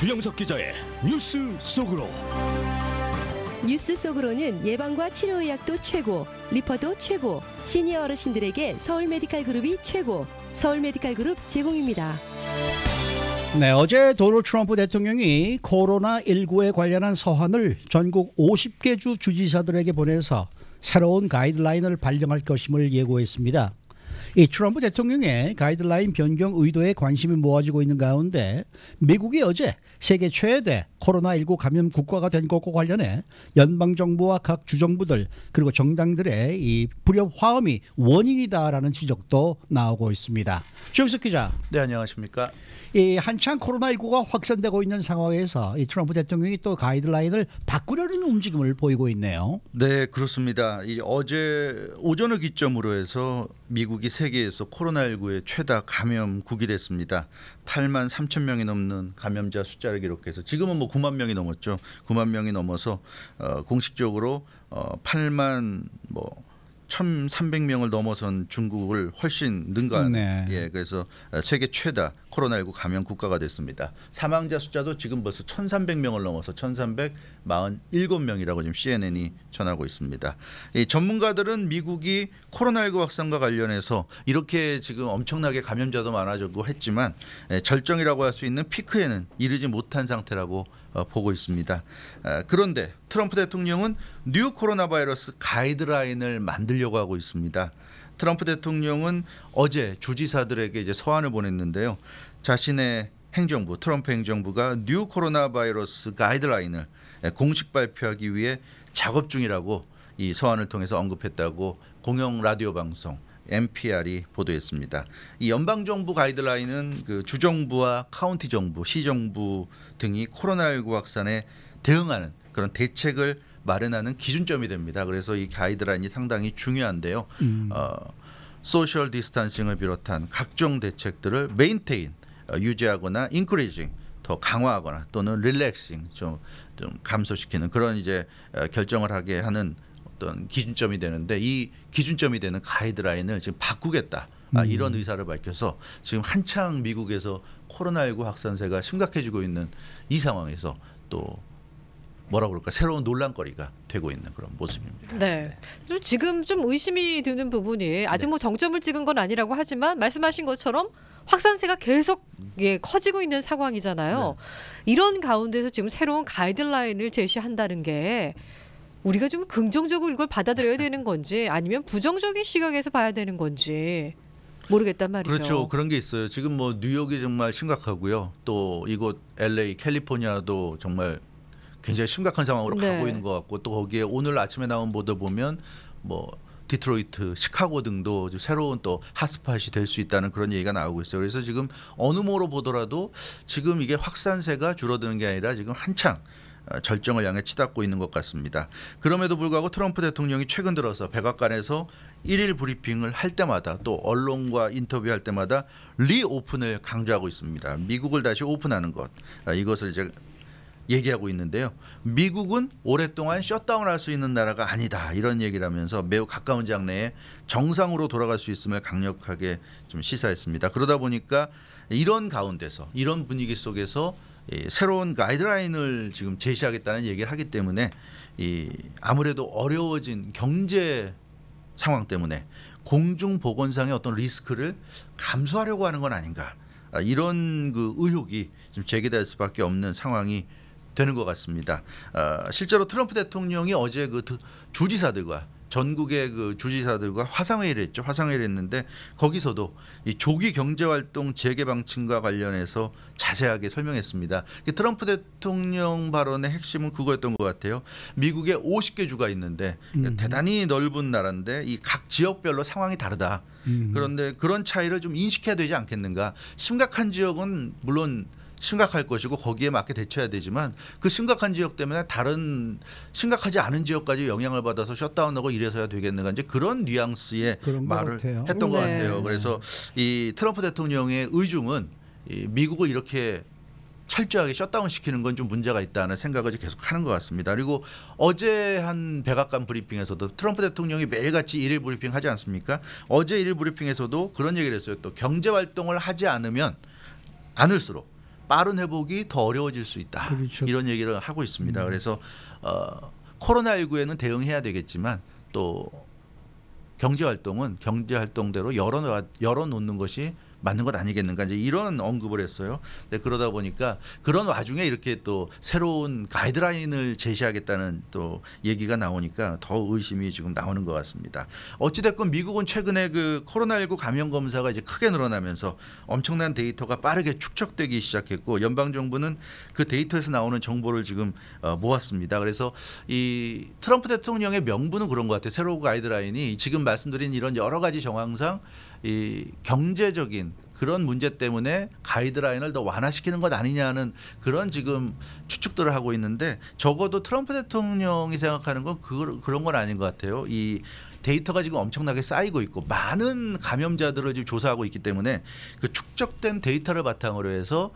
주영석 기자의 뉴스 속으로. 뉴스 속으로는 예방과 치료의학도 최고, 리퍼도 최고, 시니어 어르신들에게 서울메디칼그룹이 최고, 서울메디칼그룹 제공입니다. 네, 어제 도널드 트럼프 대통령이 코로나19에 관련한 서한을 전국 50개 주 주지사들에게 보내서 새로운 가이드라인을 발령할 것임을 예고했습니다. 이 트럼프 대통령의 가이드라인 변경 의도에 관심이 모아지고 있는 가운데 미국이 어제 세계 최대 코로나19 감염 국가가 된 것과 관련해 연방정부와 각 주정부들 그리고 정당들의 이 불협 화음이 원인이다라는 지적도 나오고 있습니다. 주영석 기자. 네, 안녕하십니까. 이 한창 코로나19가 확산되고 있는 상황에서 이 트럼프 대통령이 또 가이드라인을 바꾸려는 움직임을 보이고 있네요. 네, 그렇습니다. 어제 오전을 기점으로 해서 미국이 세계에서 코로나19의 최다 감염국이 됐습니다. 8만 3천 명이 넘는 감염자 숫자를 기록해서 지금은 뭐 9만 명이 넘었죠. 9만 명이 넘어서 공식적으로 8만 1,300명을 넘어선 중국을 훨씬 능가한 그래서 세계 최다 코로나19 감염 국가가 됐습니다. 사망자 숫자도 지금 벌써 1,300명을 넘어서 1,347명이라고 지금 CNN이 전하고 있습니다. 이 전문가들은 미국이 코로나19 확산과 관련해서 이렇게 지금 엄청나게 감염자도 많아지고 했지만 절정이라고 할 수 있는 피크에는 이르지 못한 상태라고 보고 있습니다. 그런데 트럼프 대통령은 뉴 코로나 바이러스 가이드라인을 만들려고 하고 있습니다. 트럼프 대통령은 어제 주지사들에게 이제 서한을 보냈는데요. 자신의 행정부, 트럼프 행정부가 뉴 코로나 바이러스 가이드라인을 공식 발표하기 위해 작업 중이라고 이 서한을 통해서 언급했다고 공영 라디오 방송 NPR이 보도했습니다. 이 연방정부 가이드라인은 그 주정부와 카운티 정부, 시정부 등이 코로나19 확산에 대응하는 그런 대책을 마련하는 기준점이 됩니다. 그래서 이 가이드라인이 상당히 중요한데요. 소셜 디스턴싱을 비롯한 각종 대책들을 메인테인, 유지하거나 인크리징, 더 강화하거나 또는 릴렉싱, 좀 감소시키는 그런 이제 결정을 하게 하는 어떤 기준점이 되는데 이 기준점이 되는 가이드라인을 지금 바꾸겠다. 이런 의사를 밝혀서 지금 한창 미국에서 코로나19 확산세가 심각해지고 있는 이 상황에서 또 뭐라고 그럴까 새로운 논란거리가 되고 있는 그런 모습입니다. 네. 지금 좀 의심이 드는 부분이 아직 뭐 정점을 찍은 건 아니라고 하지만 말씀하신 것처럼 확산세가 계속 커지고 있는 상황이잖아요. 네. 이런 가운데서 지금 새로운 가이드라인을 제시한다는 게 우리가 좀 긍정적으로 이걸 받아들여야 되는 건지 아니면 부정적인 시각에서 봐야 되는 건지 모르겠단 말이죠. 그렇죠. 그런 게 있어요. 지금 뭐 뉴욕이 정말 심각하고요. 또 이곳 LA, 캘리포니아도 정말 굉장히 심각한 상황으로 가고 있는 것 같고 또 거기에 오늘 아침에 나온 보도 보면 뭐 디트로이트, 시카고 등도 새로운 또 핫스팟이 될 수 있다는 그런 얘기가 나오고 있어요. 그래서 지금 어느 모로 보더라도 지금 이게 확산세가 줄어드는 게 아니라 지금 한창 절정을 향해 치닫고 있는 것 같습니다. 그럼에도 불구하고 트럼프 대통령이 최근 들어서 백악관에서 1일 브리핑을 할 때마다 또 언론과 인터뷰할 때마다 리오픈을 강조하고 있습니다. 미국을 다시 오픈하는 것, 이것을 이제 얘기하고 있는데요. 미국은 오랫동안 셧다운할 수 있는 나라가 아니다 이런 얘기를 하면서 매우 가까운 장래에 정상으로 돌아갈 수 있음을 강력하게 좀 시사했습니다. 그러다 보니까 이런 가운데서 이런 분위기 속에서 새로운 가이드라인을 지금 제시하겠다는 얘기를 하기 때문에 아무래도 어려워진 경제 상황 때문에 공중보건상의 어떤 리스크를 감수하려고 하는 건 아닌가 이런 그 의혹이 좀 제기될 수밖에 없는 상황이 되는 것 같습니다. 실제로 트럼프 대통령이 어제 그 주지사들과 전국의 그 주지사들과 화상회의를 했죠. 화상회의를 했는데 거기서도 이 조기 경제활동 재개 방침과 관련해서 자세하게 설명했습니다. 트럼프 대통령 발언의 핵심은 그거였던 것 같아요. 미국에 50개 주가 있는데 대단히 넓은 나라인데 이 각 지역별로 상황이 다르다. 그런데 그런 차이를 좀 인식해야 되지 않겠는가. 심각한 지역은 물론 심각할 것이고 거기에 맞게 대처해야 되지만 그 심각한 지역 때문에 다른 심각하지 않은 지역까지 영향을 받아서 셧다운하고 이래서야 되겠는가 이제 그런 뉘앙스의 말을 했던 것 같아요. 그래서 이 트럼프 대통령의 의중은 이 미국을 이렇게 철저하게 셧다운 시키는 건 좀 문제가 있다는 생각을 계속 하는 것 같습니다. 그리고 어제 한 백악관 브리핑에서도 트럼프 대통령이 매일같이 1일 브리핑 하지 않습니까? 어제 1일 브리핑에서도 그런 얘기를 했어요. 또 경제활동을 하지 않을수록 빠른 회복이 더 어려워질 수 있다. 그렇죠. 이런 얘기를 하고 있습니다. 그래서 코로나19에는 대응해야 되겠지만 또 경제 활동대로 열어놓는 것이 맞는 것 아니겠는가 이제 이런 언급을 했어요. 그러다 보니까 그런 와중에 이렇게 또 새로운 가이드라인을 제시하겠다는 또 얘기가 나오니까 더 의심이 지금 나오는 것 같습니다. 어찌됐건 미국은 최근에 그 코로나19 감염 검사가 이제 크게 늘어나면서 엄청난 데이터가 빠르게 축적되기 시작했고 연방 정부는 그 데이터에서 나오는 정보를 지금 모았습니다. 그래서 이 트럼프 대통령의 명분은 그런 것 같아요. 새로운 가이드라인이 지금 말씀드린 이런 여러 가지 정황상 이 경제적인 그런 문제 때문에 가이드라인을 더 완화시키는 것 아니냐는 그런 지금 추측들을 하고 있는데 적어도 트럼프 대통령이 생각하는 건 그런 건 아닌 것 같아요. 이 데이터가 지금 엄청나게 쌓이고 있고 많은 감염자들을 지금 조사하고 있기 때문에 그 축적된 데이터를 바탕으로 해서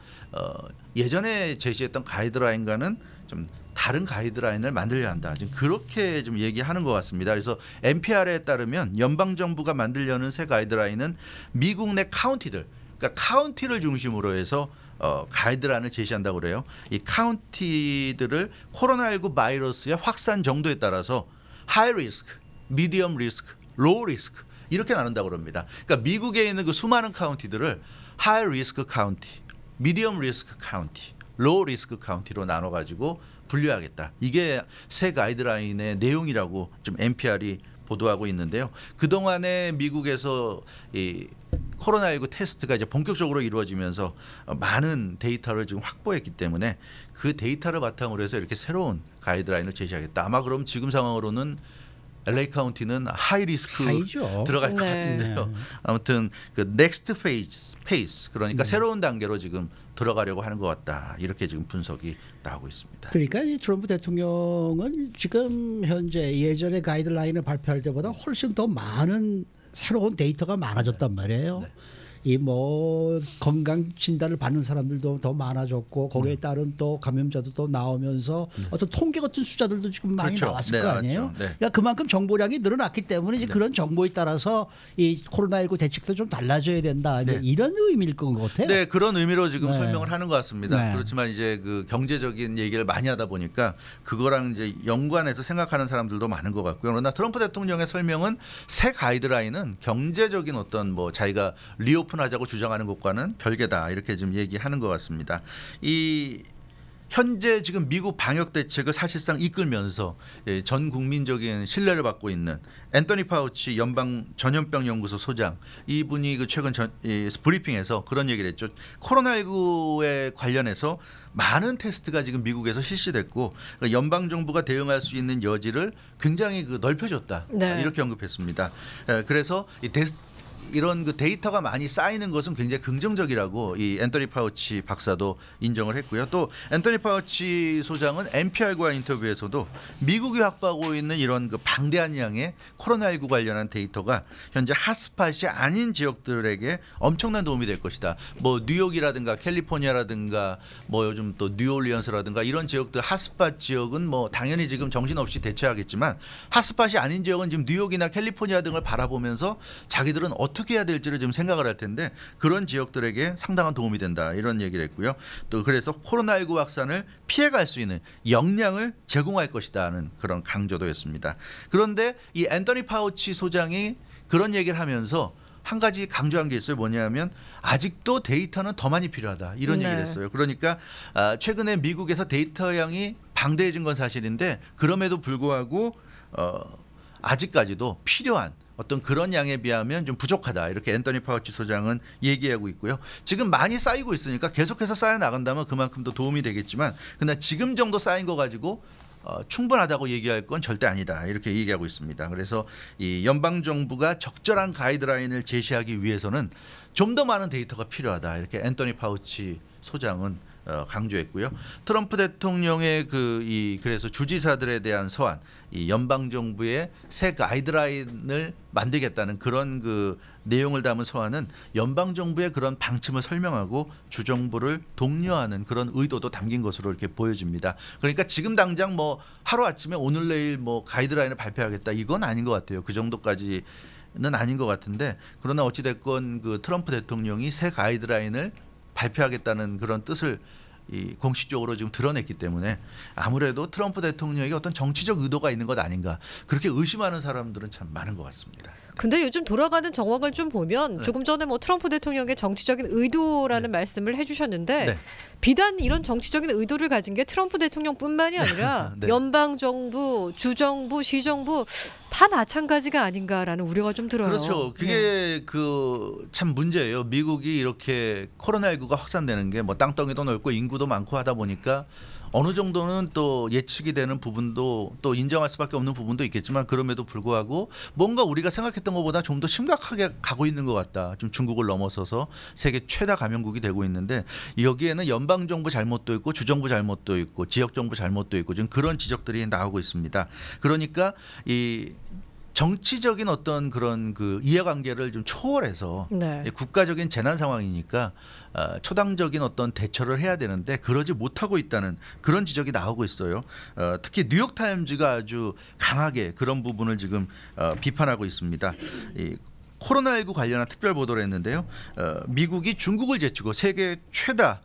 예전에 제시했던 가이드라인과는 좀 다른 가이드라인을 만들려야 한다. 지금 그렇게 좀 얘기하는 것 같습니다. 그래서 NPR에 따르면 연방 정부가 만들려는 새 가이드라인은 미국 내 카운티들, 그러니까 카운티를 중심으로 해서 가이드라인을 제시한다고 그래요. 이 카운티들을 코로나19 바이러스의 확산 정도에 따라서 하이 리스크, 미디엄 리스크, 로우 리스크 이렇게 나눈다고 그럽니다. 그러니까 미국에 있는 그 수많은 카운티들을 하이 리스크 카운티, 미디엄 리스크 카운티, 로우 리스크 카운티로 나눠 가지고 분류하겠다. 이게 새 가이드라인의 내용이라고 좀 NPR이 보도하고 있는데요. 그동안에 미국에서 이 코로나19 테스트가 이제 본격적으로 이루어지면서 많은 데이터를 지금 확보했기 때문에 그 데이터를 바탕으로 해서 이렇게 새로운 가이드라인을 제시하겠다. 아마 그럼 지금 상황으로는 LA 카운티는 하이 리스크 들어갈 것 같은데요. 아무튼 그 넥스트 페이스 그러니까 새로운 단계로 지금 들어가려고 하는 것 같다. 이렇게 지금 분석이 나오고 있습니다. 그러니까 이 트럼프 대통령은 지금 현재 예전에 가이드라인을 발표할 때보다 훨씬 더 많은 새로운 데이터가 많아졌단 말이에요. 네. 이 뭐 건강 진단을 받는 사람들도 더 많아졌고 거기에 따른 또 감염자도 또 나오면서 어떤 통계 같은 숫자들도 지금 많이 그렇죠. 나왔을 네, 거 아니에요. 나왔죠. 네. 그러니까 그만큼 정보량이 늘어났기 때문에 이제 그런 정보에 따라서 이 코로나19 대책도 좀 달라져야 된다. 이제 이런 의미일 것 같아요. 네, 그런 의미로 지금 네. 설명을 하는 것 같습니다. 네. 그렇지만 이제 그 경제적인 얘기를 많이 하다 보니까 그거랑 이제 연관해서 생각하는 사람들도 많은 것 같고요. 그러나 트럼프 대통령의 설명은 새 가이드라인은 경제적인 어떤 뭐 자기가 리오픈하자고 주장하는 것과는 별개다 이렇게 좀 얘기하는 것 같습니다. 이 현재 지금 미국 방역 대책을 사실상 이끌면서 전 국민적인 신뢰를 받고 있는 앤서니 파우치 연방 전염병 연구소 소장 이분이 그 최근 브리핑에서 그런 얘기를 했죠. 코로나19에 관련해서 많은 테스트가 지금 미국에서 실시됐고 그러니까 연방 정부가 대응할 수 있는 여지를 굉장히 그 넓혀줬다. 네. 이렇게 언급했습니다. 그래서 이 이런 그 데이터가 많이 쌓이는 것은 굉장히 긍정적이라고 이 앤서니 파우치 박사도 인정을 했고요. 또 앤서니 파우치 소장은 NPR과 인터뷰에서도 미국이 확보하고 있는 이런 그 방대한 양의 코로나19 관련한 데이터가 현재 핫스팟이 아닌 지역들에게 엄청난 도움이 될 것이다. 뭐 뉴욕이라든가 캘리포니아라든가 뭐 요즘 또 뉴올리언스라든가 이런 지역들 핫스팟 지역은 뭐 당연히 지금 정신없이 대처하겠지만 핫스팟이 아닌 지역은 지금 뉴욕이나 캘리포니아 등을 바라보면서 자기들은 어떻게 해야 될지를 좀 생각을 할 텐데 그런 지역들에게 상당한 도움이 된다 이런 얘기를 했고요. 또 그래서 코로나19 확산을 피해갈 수 있는 역량을 제공할 것이다는 그런 강조도 했습니다. 그런데 이 앤서니 파우치 소장이 그런 얘기를 하면서 한 가지 강조한 게 있어요. 뭐냐면 아직도 데이터는 더 많이 필요하다 이런 얘기를 했어요. 그러니까 최근에 미국에서 데이터 양이 방대해진 건 사실인데 그럼에도 불구하고 아직까지도 필요한 어떤 그런 양에 비하면 좀 부족하다 이렇게 앤서니 파우치 소장은 얘기하고 있고요. 지금 많이 쌓이고 있으니까 계속해서 쌓여 나간다면 그만큼 더 도움이 되겠지만 근데 지금 정도 쌓인 거 가지고 충분하다고 얘기할 건 절대 아니다 이렇게 얘기하고 있습니다. 그래서 이 연방 정부가 적절한 가이드라인을 제시하기 위해서는 좀 더 많은 데이터가 필요하다 이렇게 앤서니 파우치 소장은 강조했고요. 트럼프 대통령의 그래서 주지사들에 대한 서한, 이 연방 정부의 새 가이드라인을 만들겠다는 그런 그 내용을 담은 서한은 연방 정부의 그런 방침을 설명하고 주정부를 독려하는 그런 의도도 담긴 것으로 이렇게 보여집니다. 그러니까 지금 당장 뭐 하루 아침에 오늘 내일 뭐 가이드라인을 발표하겠다 이건 아닌 것 같아요. 그 정도까지는 아닌 것 같은데 그러나 어찌 됐건 그 트럼프 대통령이 새 가이드라인을 발표하겠다는 그런 뜻을 공식적으로 지금 드러냈기 때문에 아무래도 트럼프 대통령에게 어떤 정치적 의도가 있는 것 아닌가 그렇게 의심하는 사람들은 참 많은 것 같습니다. 근데 요즘 돌아가는 정황을 좀 보면 조금 전에 뭐 트럼프 대통령의 정치적인 의도라는 말씀을 해주셨는데 비단 이런 정치적인 의도를 가진 게 트럼프 대통령뿐만이 아니라 연방 정부, 주정부, 시정부 다 마찬가지가 아닌가라는 우려가 좀 들어요. 그렇죠. 그게 그 참 문제예요. 미국이 이렇게 코로나19가 확산되는 게 뭐 땅덩이도 넓고 인구도 많고 하다 보니까 어느 정도는 또 예측이 되는 부분도 또 인정할 수밖에 없는 부분도 있겠지만 그럼에도 불구하고 뭔가 우리가 생각했던 것보다 좀 더 심각하게 가고 있는 것 같다. 좀 중국을 넘어서서 세계 최다 감염국이 되고 있는데 여기에는 연방정부 잘못도 있고 주정부 잘못도 있고 지역정부 잘못도 있고 지금 그런 지적들이 나오고 있습니다. 그러니까 이 정치적인 어떤 그런 그 이해관계를 좀 초월해서 국가적인 재난 상황이니까 초당적인 어떤 대처를 해야 되는데 그러지 못하고 있다는 그런 지적이 나오고 있어요. 특히 뉴욕타임즈가 아주 강하게 그런 부분을 지금 비판하고 있습니다. 이 코로나19 관련한 특별 보도를 했는데요. 미국이 중국을 제치고 세계 최다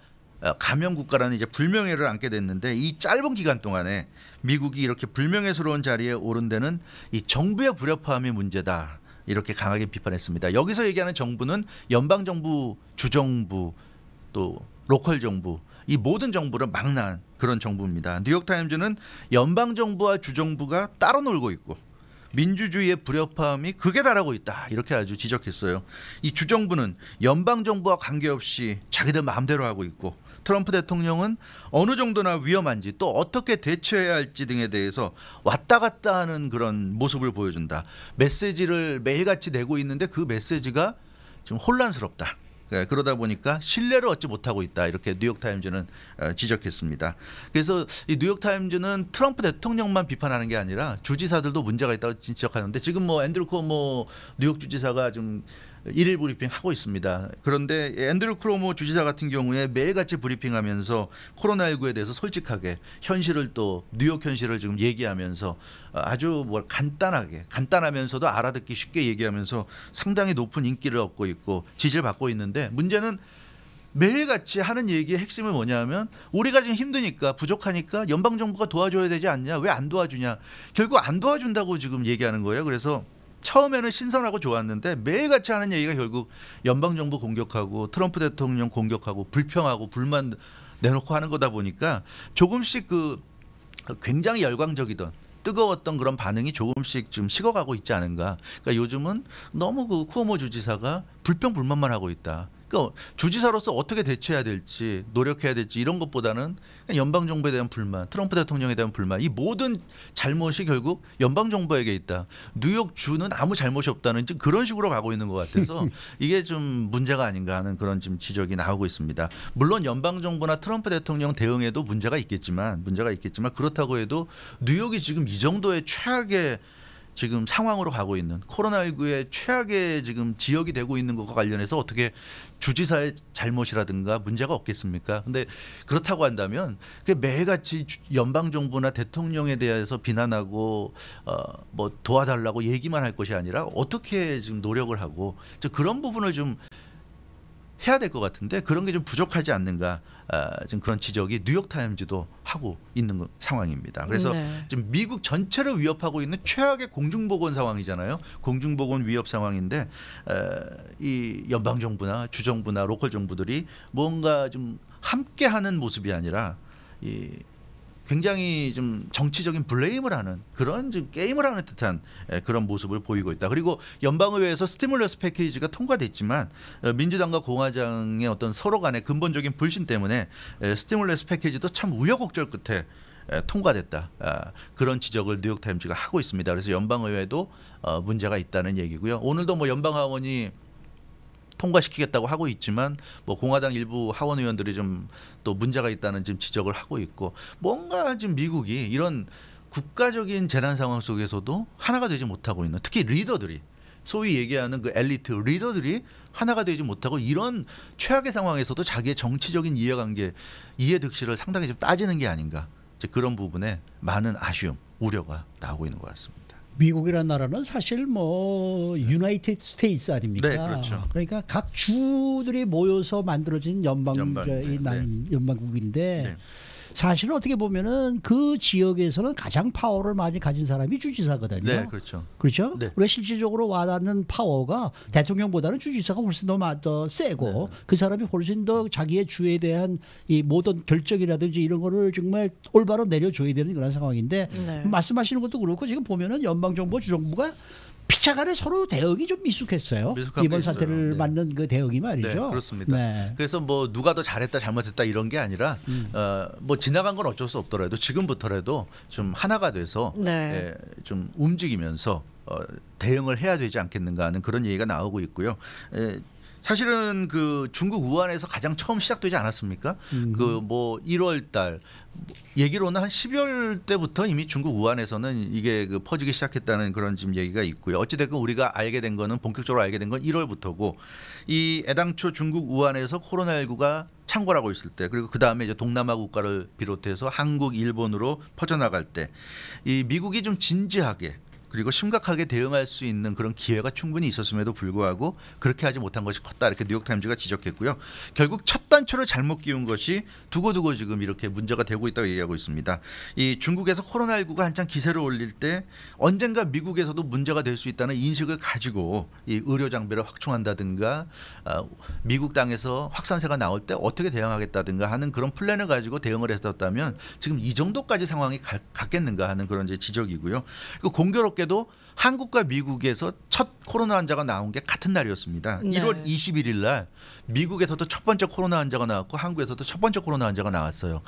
감염 국가라는 이제 불명예를 안게 됐는데 이 짧은 기간 동안에 미국이 이렇게 불명예스러운 자리에 오른 데는 이 정부의 불협화음이 문제다. 이렇게 강하게 비판했습니다. 여기서 얘기하는 정부는 연방 정부, 주정부, 또 로컬 정부 이 모든 정부를 망라한 그런 정부입니다. 뉴욕타임즈는 연방 정부와 주정부가 따로 놀고 있고 민주주의의 불협화음이 극에 달하고 있다. 이렇게 아주 지적했어요. 이 주정부는 연방 정부와 관계없이 자기들 마음대로 하고 있고 트럼프 대통령은 어느 정도나 위험한지 또 어떻게 대처해야 할지 등에 대해서 왔다 갔다 하는 그런 모습을 보여준다. 메시지를 매일같이 내고 있는데 그 메시지가 좀 혼란스럽다. 그러다 보니까 신뢰를 얻지 못하고 있다. 이렇게 뉴욕타임즈는 지적했습니다. 그래서 이 뉴욕타임즈는 트럼프 대통령만 비판하는 게 아니라 주지사들도 문제가 있다고 지적하는데 지금 뭐 앤드루 쿠오모 뉴욕 주지사가 좀 일일 브리핑 하고 있습니다. 그런데 앤드루 쿠오모 주지사 같은 경우에 매일같이 브리핑하면서 코로나19에 대해서 솔직하게 현실을 또 뉴욕 현실을 지금 얘기하면서 아주 뭐 간단하면서도 알아듣기 쉽게 얘기하면서 상당히 높은 인기를 얻고 있고 지지를 받고 있는데 문제는 매일같이 하는 얘기의 핵심은 뭐냐면 우리가 지금 힘드니까 부족하니까 연방정부가 도와줘야 되지 않냐 왜 안 도와주냐 결국 안 도와준다고 지금 얘기하는 거예요. 그래서 처음에는 신선하고 좋았는데 매일같이 하는 얘기가 결국 연방정부 공격하고 트럼프 대통령 공격하고 불평하고 불만 내놓고 하는 거다 보니까 조금씩 그 굉장히 열광적이던 뜨거웠던 그런 반응이 조금씩 좀 식어가고 있지 않은가. 그러니까 요즘은 너무 그 쿠오모 주지사가 불평불만만 하고 있다. 그러니까 주지사로서 어떻게 대처해야 될지 노력해야 될지 이런 것보다는 연방정부에 대한 불만, 트럼프 대통령에 대한 불만 이 모든 잘못이 결국 연방정부에게 있다. 뉴욕주는 아무 잘못이 없다는 그런 식으로 가고 있는 것 같아서 이게 좀 문제가 아닌가 하는 그런 지금 지적이 나오고 있습니다. 물론 연방정부나 트럼프 대통령 대응에도 문제가 있겠지만 그렇다고 해도 뉴욕이 지금 이 정도의 최악의 지금 상황으로 가고 있는 코로나19의 최악의 지금 지역이 되고 있는 것과 관련해서 어떻게 주지사의 잘못이라든가 문제가 없겠습니까? 근데 그렇다고 한다면 매일같이 연방정부나 대통령에 대해서 비난하고 뭐 도와달라고 얘기만 할 것이 아니라 어떻게 지금 노력을 하고 그런 부분을 좀 해야 될 것 같은데 그런 게 좀 부족하지 않는가 지금 그런 지적이 뉴욕타임즈도 하고 있는 상황입니다. 그래서 지금 미국 전체를 위협하고 있는 최악의 공중보건 상황이잖아요. 공중보건 위협 상황인데 이 연방정부나 주정부나 로컬 정부들이 뭔가 좀 함께하는 모습이 아니라 이 굉장히 좀 정치적인 블레임을 하는 그런 좀 게임을 하는 듯한 그런 모습을 보이고 있다. 그리고 연방의회에서 스티뮬러스 패키지가 통과됐지만 민주당과 공화당의 어떤 서로 간의 근본적인 불신 때문에 스티뮬러스 패키지도 참 우여곡절 끝에 통과됐다. 그런 지적을 뉴욕타임즈가 하고 있습니다. 그래서 연방의회도 문제가 있다는 얘기고요. 오늘도 뭐 연방하원이 통과시키겠다고 하고 있지만 뭐 공화당 일부 하원 의원들이 좀 또 문제가 있다는 지금 지적을 하고 있고 뭔가 지금 미국이 이런 국가적인 재난 상황 속에서도 하나가 되지 못하고 있는 특히 리더들이 소위 얘기하는 그 엘리트 리더들이 하나가 되지 못하고 이런 최악의 상황에서도 자기의 정치적인 이해관계 이해득실을 상당히 좀 따지는 게 아닌가 그런 부분에 많은 아쉬움 우려가 나오고 있는 것 같습니다. 미국이라는 나라는 사실 뭐 유나이티드 스테이츠 아닙니까? 네, 그렇죠. 그러니까 각 주들이 모여서 만들어진 연방국인데 네. 사실 어떻게 보면은 그 지역에서는 가장 파워를 많이 가진 사람이 주지사거든요. 네, 그렇죠. 그렇죠? 네. 우리가 실질적으로 와닿는 파워가 대통령보다는 주지사가 훨씬 더 세고 그 사람이 훨씬 더 자기의 주에 대한 이 모든 결정이라든지 이런 거를 정말 올바로 내려줘야 되는 그런 상황인데 네. 말씀하시는 것도 그렇고 지금 보면은 연방정부 주정부가 피차간에 서로 대응이 좀 미숙했어요. 미숙한 이번 게 있어요. 사태를 네. 맞는 그 대응이 말이죠. 네, 그렇습니다. 네. 그래서 뭐 누가 더 잘했다 잘못했다 이런 게 아니라 뭐 지나간 건 어쩔 수 없더라도 지금부터라도 좀 하나가 돼서 네. 좀 움직이면서 대응을 해야 되지 않겠는가 하는 그런 얘기가 나오고 있고요. 사실은 그 중국 우한에서 가장 처음 시작되지 않았습니까? 그 뭐 1월 달 얘기로는 한 12월 때부터 이미 중국 우한에서는 이게 그 퍼지기 시작했다는 그런 지금 얘기가 있고요. 어찌됐건 우리가 알게 된 거는 본격적으로 알게 된 건 1월부터고 이 애당초 중국 우한에서 코로나19가 창궐하고 있을 때 그리고 그 다음에 이제 동남아 국가를 비롯해서 한국, 일본으로 퍼져나갈 때 이 미국이 좀 진지하게 그리고 심각하게 대응할 수 있는 그런 기회가 충분히 있었음에도 불구하고 그렇게 하지 못한 것이 컸다 이렇게 뉴욕타임즈가 지적했고요. 결국 첫 단추를 잘못 끼운 것이 두고두고 지금 이렇게 문제가 되고 있다고 얘기하고 있습니다. 이 중국에서 코로나19가 한창 기세를 올릴 때 언젠가 미국에서도 문제가 될 수 있다는 인식을 가지고 이 의료 장비를 확충한다든가 미국 땅에서 확산세가 나올 때 어떻게 대응하겠다든가 하는 그런 플랜을 가지고 대응을 했었다면 지금 이 정도까지 상황이 갔겠는가 하는 그런 이제 지적이고요. 그리고 공교롭게 도 한국과 미국에서 첫 코로나 환자가 나온 게 같은 날이었습니다. 네. 1월 21일 날 미국에서도 첫 번째 코로나 환자가 나왔고 한국에서도 첫 번째 코로나 환자가 나왔어요.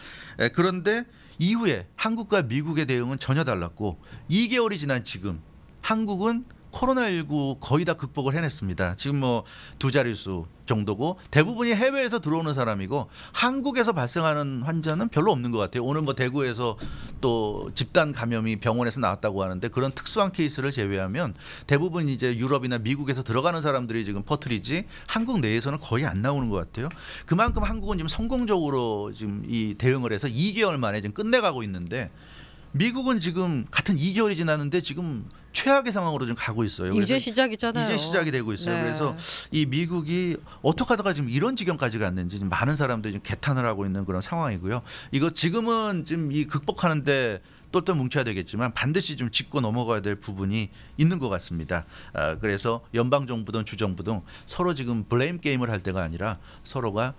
그런데 이후에 한국과 미국의 대응은 전혀 달랐고 2개월이 지난 지금 한국은 코로나19 거의 다 극복을 해냈습니다. 지금 뭐 두 자릿수 정도고 대부분이 해외에서 들어오는 사람이고 한국에서 발생하는 환자는 별로 없는 것 같아요. 오늘 뭐 대구에서 또 집단 감염이 병원에서 나왔다고 하는데 그런 특수한 케이스를 제외하면 대부분 이제 유럽이나 미국에서 들어가는 사람들이 지금 퍼뜨리지 한국 내에서는 거의 안 나오는 것 같아요. 그만큼 한국은 지금 성공적으로 지금 이 대응을 해서 2개월 만에 지금 끝내가고 있는데 미국은 지금 같은 2개월이 지났는데 지금 최악의 상황으로 좀 가고 있어요. 이제 시작이잖아요. 이제 시작이 되고 있어요. 네. 그래서 이 미국이 어떻게 하다가 지금 이런 지경까지 갔는지 지금 많은 사람들이 지금 개탄을 하고 있는 그런 상황이고요. 이거 지금은 지금 이 극복하는데 똘똘 뭉쳐야 되겠지만 반드시 좀 짚고 넘어가야 될 부분이 있는 것 같습니다. 그래서 연방 정부든 주정부 등 서로 지금 블레임 게임을 할 때가 아니라 서로가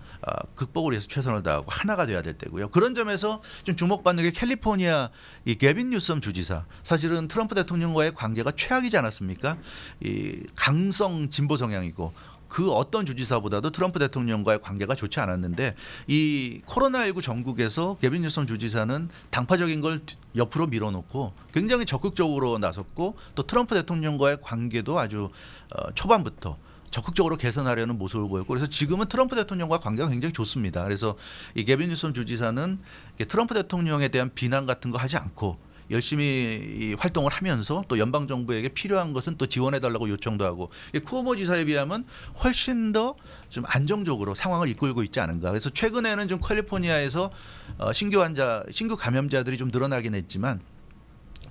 극복을 위해서 최선을 다하고 하나가 돼야 될 때고요. 그런 점에서 좀 주목받는 게 캘리포니아 이 게빈 뉴섬 주지사 사실은 트럼프 대통령과의 관계가 최악이지 않았습니까? 이 강성 진보 성향이고 그 어떤 주지사보다도 트럼프 대통령과의 관계가 좋지 않았는데 이 코로나19 전국에서 게빈 뉴섬 주지사는 당파적인 걸 옆으로 밀어놓고 굉장히 적극적으로 나섰고 또 트럼프 대통령과의 관계도 아주 초반부터 적극적으로 개선하려는 모습을 보였고 그래서 지금은 트럼프 대통령과 관계가 굉장히 좋습니다. 그래서 이 게빈 뉴섬 주지사는 트럼프 대통령에 대한 비난 같은 거 하지 않고 열심히 활동을 하면서 또 연방 정부에게 필요한 것은 또 지원해달라고 요청도 하고 쿠오모 지사에 비하면 훨씬 더 좀 안정적으로 상황을 이끌고 있지 않은가. 그래서 최근에는 좀 캘리포니아에서 신규 감염자들이 좀 늘어나긴 했지만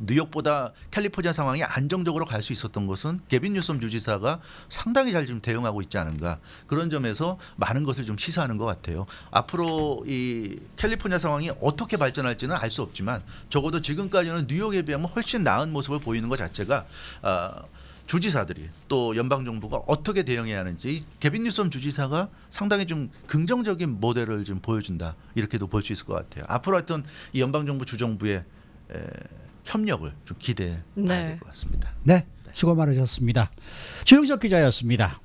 뉴욕보다 캘리포니아 상황이 안정적으로 갈 수 있었던 것은 게빈 뉴섬 주지사가 상당히 잘 좀 대응하고 있지 않은가. 그런 점에서 많은 것을 좀 시사하는 것 같아요. 앞으로 이 캘리포니아 상황이 어떻게 발전할지는 알 수 없지만 적어도 지금까지는 뉴욕에 비하면 훨씬 나은 모습을 보이는 것 자체가 주지사들이 또 연방정부가 어떻게 대응해야 하는지 게빈 뉴섬 주지사가 상당히 좀 긍정적인 모델을 좀 보여준다. 이렇게도 볼 수 있을 것 같아요. 앞으로 하여튼 이 연방정부 주정부의 협력을 좀 기대해 봐야 될 것 같습니다. 네, 수고 많으셨습니다. 주영석 기자였습니다.